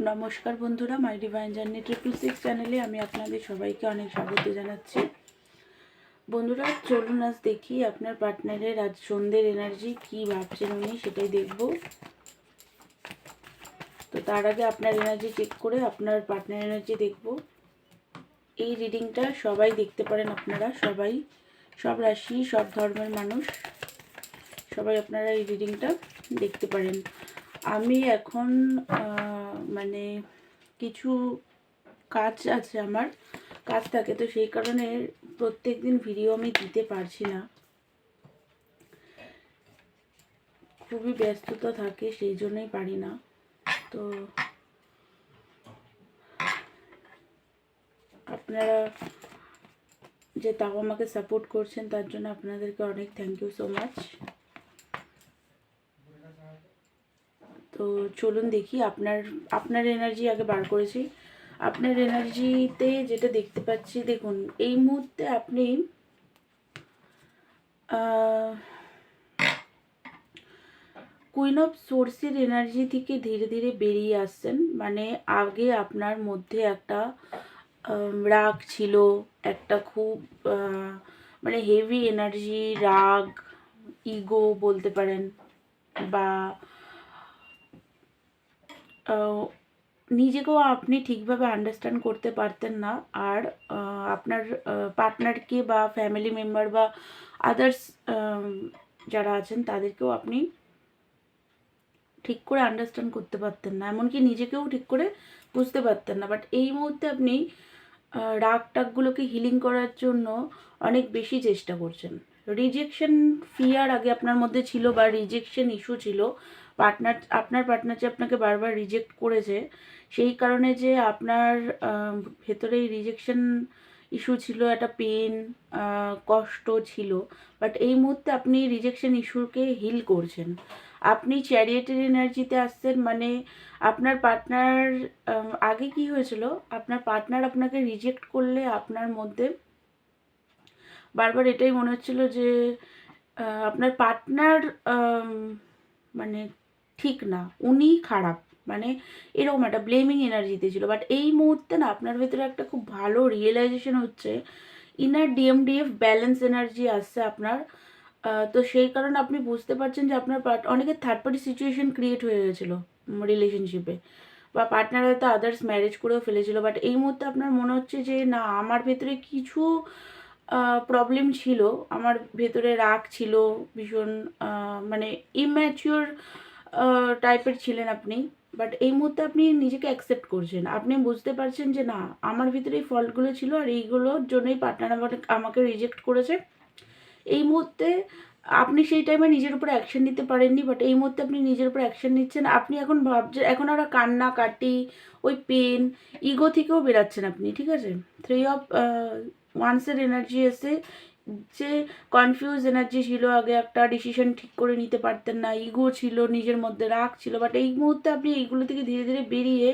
নমস্কার বন্ধুরা, মাই divine journey 666 চ্যানেলে আমি আপনাদের সবাইকে অনেক স্বাগত জানাচ্ছি। বন্ধুরা, চলুন আজ দেখি আপনার পার্টনারের আজ সন্ধ্যের এনার্জি কি ভাবছেন উনি, সেটাই দেখব। তো তার আগে আপনার এনার্জি চেক করে আপনার পার্টনার এনার্জি দেখব। এই রিডিংটা সবাই দেখতে পারেন, আপনারা সবাই, সব রাশি, সব ধর্মের মানুষ, সবাই আপনারা এই রিডিংটা দেখতে পারেন। আমি এখন মানে কিছু কাজ আছে, আমার কাজ থাকে, তো সেই কারণে প্রত্যেক দিন ভিডিও আমি দিতে পারছি না, খুবই ব্যস্ততা থাকে, সেই জন্যই পারি না। তো আপনারা যে তাও আমাকে সাপোর্ট করছেন তার জন্য আপনাদেরকে অনেক থ্যাংক ইউ সো মাচ। তো চলুন দেখি আপনার এনার্জি আগে বার করেছি। আপনার এনার্জিতে যেটা দেখতে পাচ্ছি, দেখুন এই মুহূর্তে আপনি কুইন অফ সোর্সের এনার্জি থেকে ধীরে ধীরে বেরিয়ে আসছেন। মানে আগে আপনার মধ্যে একটা রাগ ছিল, একটা খুব মানে হেভি এনার্জি, রাগ, ইগো বলতে পারেন, বা নিজেকেও আপনি ঠিকভাবে আন্ডারস্ট্যান্ড করতে পারতেন না, আর আপনার পার্টনারকে বা ফ্যামিলি মেম্বার বা আদার্স যারা আছেন তাদেরকেও আপনি ঠিক করে আন্ডারস্ট্যান্ড করতে পারতেন না, এমনকি নিজেকেও ঠিক করে বুঝতে পারতেন না। বাট এই মুহূর্তে আপনি রাগ টাগগুলোকে হিলিং করার জন্য অনেক বেশি চেষ্টা করছেন। রিজেকশন ফিয়ার আগে আপনার মধ্যে ছিল, বা রিজেকশন ইস্যু ছিল, আপনার পার্টনার যে আপনাকে বারবার রিজেক্ট করেছে, সেই কারণে যে আপনার ভেতরে রিজেকশন ইস্যু ছিল, একটা পেন, কষ্ট ছিল। বাট এই মুহূর্তে আপনি রিজেকশন ইস্যুকে হিল করছেন। আপনি চ্যারিয়েটের এনার্জিতে আসছেন। মানে আপনার পার্টনার, আগে কি হয়েছিল, আপনার পার্টনার আপনাকে রিজেক্ট করলে আপনার মধ্যে বারবার এটাই মনে হচ্ছিল যে আপনার পার্টনার মানে ঠিক না, উনি খারাপ, মানে এরকম একটা ব্লেমিং এনার্জিতে ছিল। বাট এই মুহূর্তে না আপনার ভেতরে একটা খুব ভালো রিয়েলাইজেশন হচ্ছে, ইনার ডিএমডিএফ ব্যালেন্স এনার্জি আসছে আপনার। তো সেই কারণে আপনি বুঝতে পারছেন যে আপনার অনেকের থার্ড পার্টি সিচুয়েশন ক্রিয়েট হয়ে গেছিলো রিলেশনশিপে, বা পার্টনার হয়তো আদার্স ম্যারেজ করেও ফেলেছিল। বাট এই মুহূর্তে আপনার মনে হচ্ছে যে না, আমার ভেতরে কিছু প্রবলেম ছিল, আমার ভেতরে রাগ ছিল ভীষণ, মানে ইম্যাচিওর টাইপের ছিলেন আপনি। বাট এই মুহূর্তে আপনি নিজেকে অ্যাকসেপ্ট করছেন, আপনি বুঝতে পারছেন যে না, আমার ভিতরে এই ফল্টগুলো ছিল, আর এইগুলোর জন্যই পার্টনার আমাকে রিজেক্ট করেছে। এই মুহূর্তে আপনি সেই টাইমে নিজের উপর অ্যাকশন নিতে পারেননি, বাট এই মুহূর্তে আপনি নিজের উপর অ্যাকশন নিচ্ছেন। আপনি এখন ভাবছেন, এখন আর কান্নাকাটি, ওই পেন, ইগো থেকেও বেরাচ্ছেন আপনি, ঠিক আছে। 3 অফ ওয়ান্সের এনার্জি এসে, যে কনফিউজ এনার্জি ছিল, আগে একটা ডিসিশন ঠিক করে নিতে পারতেন না, ইগো ছিল, নিজের মধ্যে রাগ ছিল। বাট এই মুহূর্তে আপনি এইগুলো থেকে ধীরে ধীরে বেরিয়ে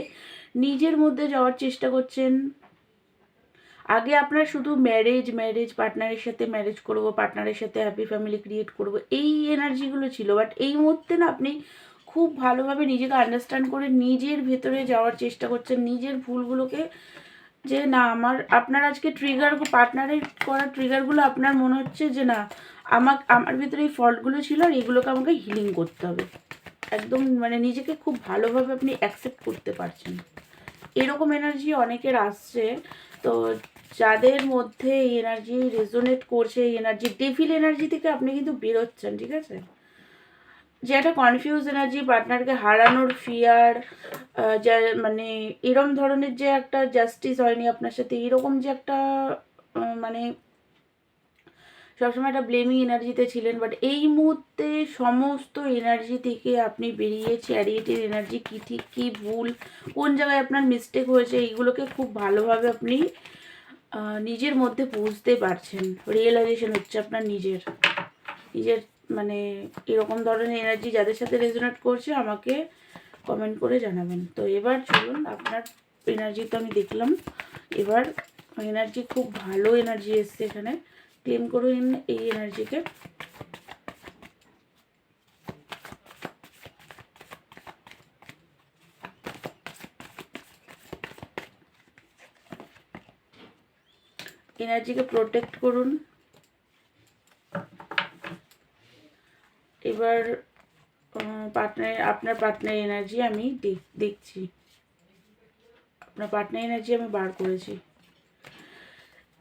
নিজের মধ্যে যাওয়ার চেষ্টা করছেন। আগে আপনার শুধু ম্যারেজ পার্টনারের সাথে ম্যারেজ করব, পার্টনারের সাথে হ্যাপি ফ্যামিলি ক্রিয়েট করব, এই এনার্জিগুলো ছিল। বাট এই মুহূর্তে না আপনি খুব ভালোভাবে নিজেকে আন্ডারস্ট্যান্ড করে নিজের ভেতরে যাওয়ার চেষ্টা করছেন, নিজের ভুলগুলোকে, যে না আপনার আজকে পার্টনারের করা ট্রিগারগুলো আপনার মনে হচ্ছে যে না, আমার ভিতরে এই ফল্টগুলো ছিল, আর এগুলোকে আমাকে হিলিং করতে হবে। একদম মানে নিজেকে খুব ভালোভাবে আপনি অ্যাকসেপ্ট করতে পারছেন। এরকম এনার্জি অনেকের আসছে। তো যাদের মধ্যে এই এনার্জি রেজোনেট করছে, এই এনার্জি, ডেভিল এনার্জি থেকে আপনি কিন্তু বেরোচ্ছেন, ঠিক আছে। যে একটা কনফিউজ এনার্জি, পার্টনারকে হারানোর ফিয়ার, যা মানে এরম ধরনের যে একটা জাস্টিস হয়নি আপনার সাথে, এরকম যে একটা মানে সবসময় একটা ব্লেমিং এনার্জিতে ছিলেন। বাট এই মুহূর্তে সমস্ত এনার্জি থেকে আপনি বেরিয়ে চ্যারিয়েটের এনার্জি, কী ঠিক কী ভুল, কোন জায়গায় আপনার মিস্টেক হয়েছে, এইগুলোকে খুব ভালোভাবে আপনি নিজের মধ্যে বুঝতে পারছেন। রিয়েলাইজেশন হচ্ছে আপনার নিজের মানে এরকম ধরনের এনার্জি যাদের সাথে রেজোনেট করছে আমাকে কমেন্ট করে জানাবেন। তো এবার চলুন, আপনার এনার্জি তো আমি দেখলাম, এবার এনার্জি খুব ভালো এনার্জি এসছে এখানে, ক্লেম করুন এই এনার্জিকে। এনার্জিকে প্রোটেক্ট করুন। এবার আপনার পার্টনার এনার্জি আমি দেখছি। আপনার পার্টনার এনার্জি আমি বার করেছি।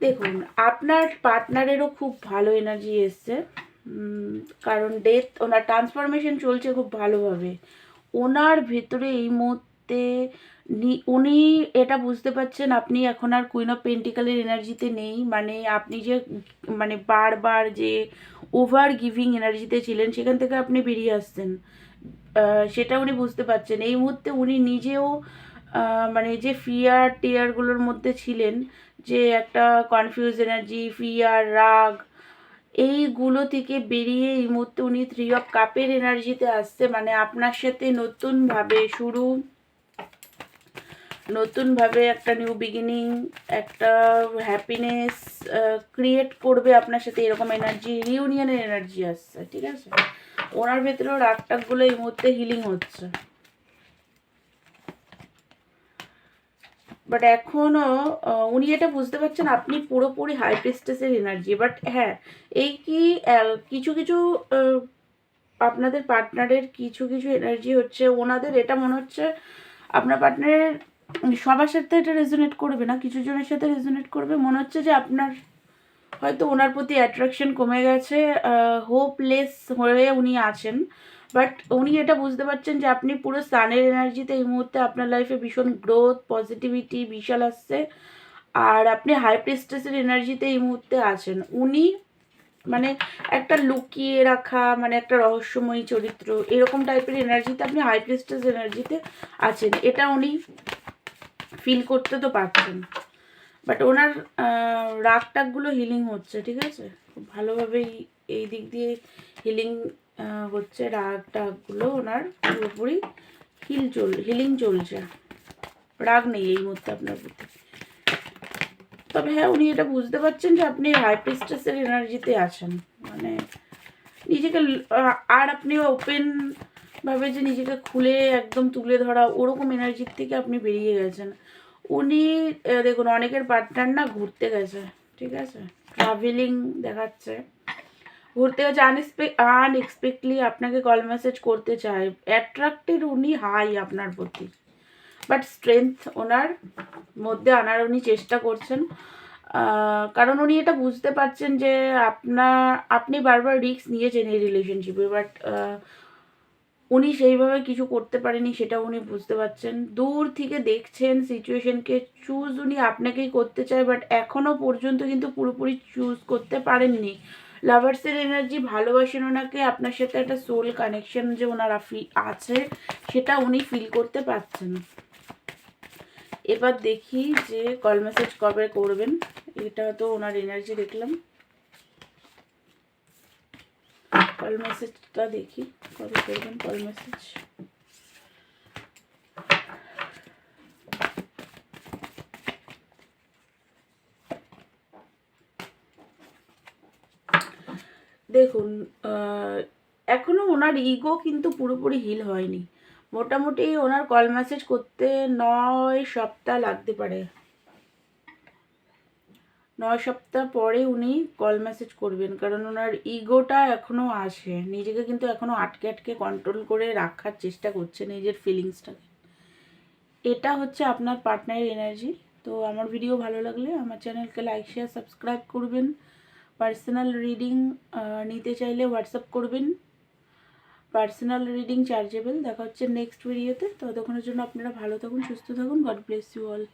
দেখুন, আপনার পার্টনারেরও খুব ভালো এনার্জি এসছে, কারণ ডেথ, ওনার ট্রান্সফরমেশন চলছে খুব ভালোভাবে। ওনার ভেতরে এই মুহূর্তে উনি এটা বুঝতে পারছেন আপনি এখন আর কুইন অফ পেন্টিকালের এনার্জিতে নেই। মানে আপনি যে মানে বারবার যে ওভার গিভিং এনার্জিতে ছিলেন, সেখান থেকে আপনি বেরিয়ে আসছেন, সেটা উনি বুঝতে পারছেন। এই মুহূর্তে উনি নিজেও মানে যে ফিয়ার টিয়ারগুলোর মধ্যে ছিলেন, যে একটা কনফিউজ এনার্জি, ফিয়ার, রাগ, এইগুলো থেকে বেরিয়ে এই মুহূর্তে উনি 3 অফ কাপের এনার্জিতে আসছে। মানে আপনার সাথে নতুনভাবে শুরু, নতুনভাবে একটা নিউ বিগিনিং, একটা হ্যাপিনেস ক্রিয়েট করবে আপনার সাথে, এরকম এনার্জি, রিউনিয়নের এনার্জি আসছে। ঠিক আছে, ওনার ভেতরেও রাগটাকগুলো এই মুহূর্তে হিলিং হচ্ছে। বাট এখনও উনি এটা বুঝতে পারছেন আপনি পুরোপুরি হাই প্রিস্টেসের এনার্জি। বাট হ্যাঁ, এই কি কিছু কিছু আপনাদের পার্টনারের কিছু কিছু এনার্জি হচ্ছে, ওনাদের এটা মনে হচ্ছে আপনার পার্টনারের সবার সাথে এটা রেজোনেট করবে না, কিছু জনের সাথে রেজোনেট করবে। মনে হচ্ছে যে আপনার হয়তো ওনার প্রতি অ্যাট্রাকশন কমে গেছে, হোপলেস হয়ে উনি আছেন। বাট উনি এটা বুঝতে পারছেন যে আপনি পুরো সানের এনার্জিতে এই মুহূর্তে আপনার লাইফে ভীষণ গ্রোথ, পজিটিভিটি বিশাল আসছে। আর আপনি হাই প্রিস্টেসের এনার্জিতে এই মুহূর্তে আছেন। উনি মানে একটা লুকিয়ে রাখা, মানে একটা রহস্যময়ী চরিত্র, এরকম টাইপের এনার্জিতে আপনি হাই প্রিস্টেস এনার্জিতে আছেন, এটা উনি ফিল করতে তো পারছেন। বাট ওনার রাগ টাগগুলো হিলিং হচ্ছে। ঠিক আছে, খুব ভালোভাবেই এই দিক দিয়ে হিলিং হচ্ছে। রাগ টাগগুলো ওনার পুরোপুরি হিলিং চলছে। রাগ নেই এই মুহূর্তে আপনার প্রতি। তবে হ্যাঁ, উনি এটা বুঝতে পারছেন যে আপনি হাই প্রিস্টেসের এনার্জিতে আছেন। মানে নিজেকে আর আপনি ওপেন ভাবে যে নিজেকে খুলে একদম তুলে ধরা, ওরকম এনার্জির থেকে আপনি বেরিয়ে গেছেন। উনি দেখুন, অনেকের পার্টনার না ঘুরতে গেছে। ঠিক আছে, ট্রাভেলিং দেখাচ্ছে, ঘুরতে গেছে, আনএক্সপেক্টলি আপনাকে কল মেসেজ করতে চায়, অ্যাট্রাক্টেড উনি হাই আপনার প্রতি। বাট স্ট্রেংথ ওনার মধ্যে আনার উনি চেষ্টা করছেন, কারণ উনি এটা বুঝতে পারছেন যে আপনি বারবার রিস্ক নিয়েছেন এই রিলেশনশিপে। বাট উনি সেইভাবে কিছু করতে পারেনি, সেটা উনি বুঝতে পারছেন। দূর থেকে দেখছেন সিচুয়েশনকে, চুজ উনি আপনাকেই করতে চায়, বাট এখনও পর্যন্ত কিন্তু পুরোপুরি চুজ করতে পারেননি। লাভার্সের এনার্জি, ভালোবাসেন ওনাকে, আপনার সাথে একটা সোল কানেকশন যে ওনার আছে, সেটা উনি ফিল করতে পারছেন। এবার দেখি যে কল মেসেজ কবে করবেন। এটা তো ওনার এনার্জি দেখলাম, কল মেসেজটা দেখি কবে করবেন কল মেসেজ। দেখুন, এখনো ওনার ইগো কিন্তু পুরোপুরি হিল হয়নি। মোটামুটি ওনার কল মেসেজ করতে 9 সপ্তাহ লাগতে পারে। 9 সপ্তাহ পরে উনি কল মেসেজ করবেন, কারণ ওনার ইগোটা এখনও আসে, নিজেকে কিন্তু এখনও আটকে আটকে কন্ট্রোল করে রাখার চেষ্টা করছে নিজের ফিলিংসটাকে। এটা হচ্ছে আপনার পার্টনারের এনার্জি। তো আমার ভিডিও ভালো লাগলে আমার চ্যানেলকে লাইক, শেয়ার, সাবস্ক্রাইব করবেন। পার্সোনাল রিডিং নিতে চাইলে হোয়াটসঅ্যাপ করবেন। Personal reading chargeable. দেখা হচ্ছে নেক্সট ভিডিওতে। ততক্ষণের জন্য আপনারা ভালো থাকুন, সুস্থ থাকুন। God bless you all.